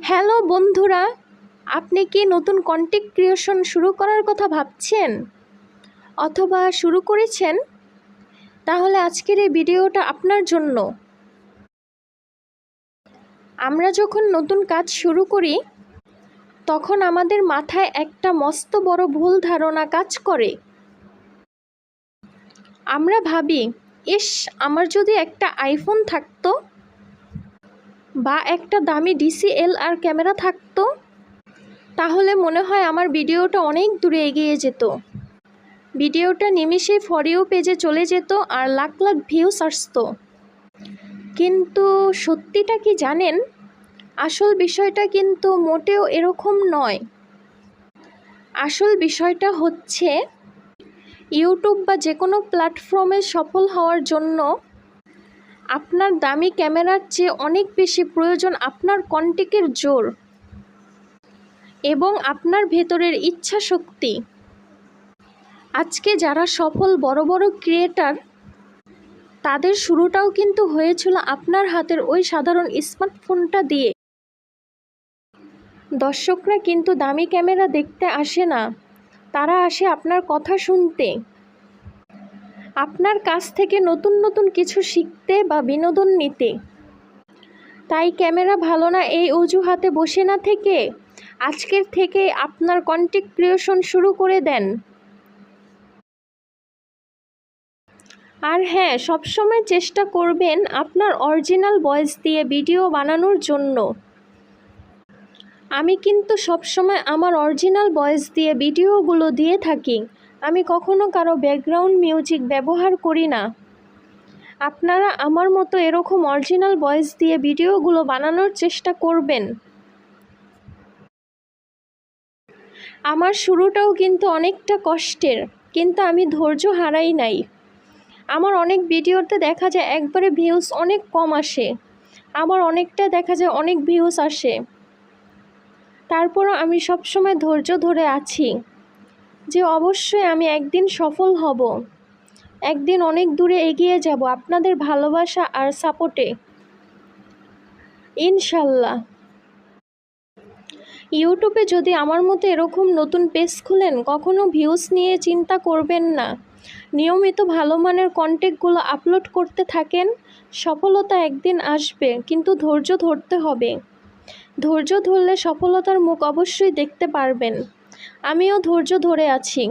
Hello বন্ধুরা, আপনি কি নতুন কন্টেন্ট ক্রিয়েশন শুরু করার কথা ভাবছেন অথবা শুরু করেছেন? তাহলে আজকের এই ভিডিওটা আপনার জন্য। আমরা যখন নতুন কাজ শুরু করি তখন আমাদের মাথায় একটা মস্ত বড় ভুল ধারণা কাজ করে। আমরা ভাবি, ইস, আমার যদি একটা আইফোন থাকতো বা একটা দামি DSLR ক্যামেরা থাকতো, তাহলে মনে হয় আমার ভিডিওটা অনেক দূরে এগিয়ে যেত। ভিডিওটা নিমেষেই ফর ইউ পেজে চলে যেত আর লাখ লাখ ভিউস আসতো। কিন্তু সত্যিটা কি জানেন? আসল বিষয়টা কিন্তু মোটেও এরকম নয়। আসল বিষয়টা হচ্ছে, ইউটিউব বা যে কোনো প্ল্যাটফর্মে সফল হওয়ার জন্য আপনার দামি ক্যামেরার চেয়ে অনেক বেশি প্রয়োজন আপনার কন্টেন্টের জোর এবং আপনার ভেতরের ইচ্ছা শক্তি। আজকে যারা সফল বড় বড় ক্রিয়েটার, তাদের শুরুটাও কিন্তু হয়েছিল আপনার হাতের ওই সাধারণ স্মার্টফোনটা দিয়ে। দর্শকরা কিন্তু দামি ক্যামেরা দেখতে আসে না, তারা আসে আপনার কথা শুনতে, আপনার কাছ থেকে নতুন নতুন কিছু শিখতে বা বিনোদন নিতে। তাই ক্যামেরা ভালো না এই অজুহাতে বসে না থেকে আজকের থেকে আপনার কন্টেন্ট ক্রিয়েশন শুরু করে দেন। আর হ্যাঁ, সবসময় চেষ্টা করবেন আপনার অরিজিনাল ভয়েস দিয়ে ভিডিও বানানোর জন্য। আমি কিন্তু সবসময় আমার অরিজিনাল ভয়েস দিয়ে ভিডিওগুলো দিয়ে থাকি। আমি কখনো কারো ব্যাকগ্রাউন্ড মিউজিক ব্যবহার করি না। আপনারা আমার মতো এরকম অরিজিনাল ভয়েস দিয়ে ভিডিওগুলো বানানোর চেষ্টা করবেন। আমার শুরুটাও কিন্তু অনেকটা কষ্টের, কিন্তু আমি ধৈর্য হারাই নাই। আমার অনেক ভিডিওতে দেখা যায় একবারে ভিউজ অনেক কম আসে, আমার অনেকটা দেখা যায় অনেক ভিউজ আসে। তারপরও আমি সবসময় ধৈর্য ধরে আছি যে অবশ্যই আমি একদিন সফল হব, একদিন অনেক দূরে এগিয়ে যাব আপনাদের ভালোবাসা আর সাপোর্টে, ইনশাল্লাহ। ইউটিউবে যদি আমার মতো এরকম নতুন পেজ খুলেন, কখনো ভিউজ নিয়ে চিন্তা করবেন না। নিয়মিত ভালো মানের কন্টেন্টগুলো আপলোড করতে থাকেন, সফলতা একদিন আসবে, কিন্তু ধৈর্য ধরতে হবে। ধৈর্য ধরলে সফলতার মুখ অবশ্যই দেখতে পারবেন। আমিও ধৈর্য ধরে আছি।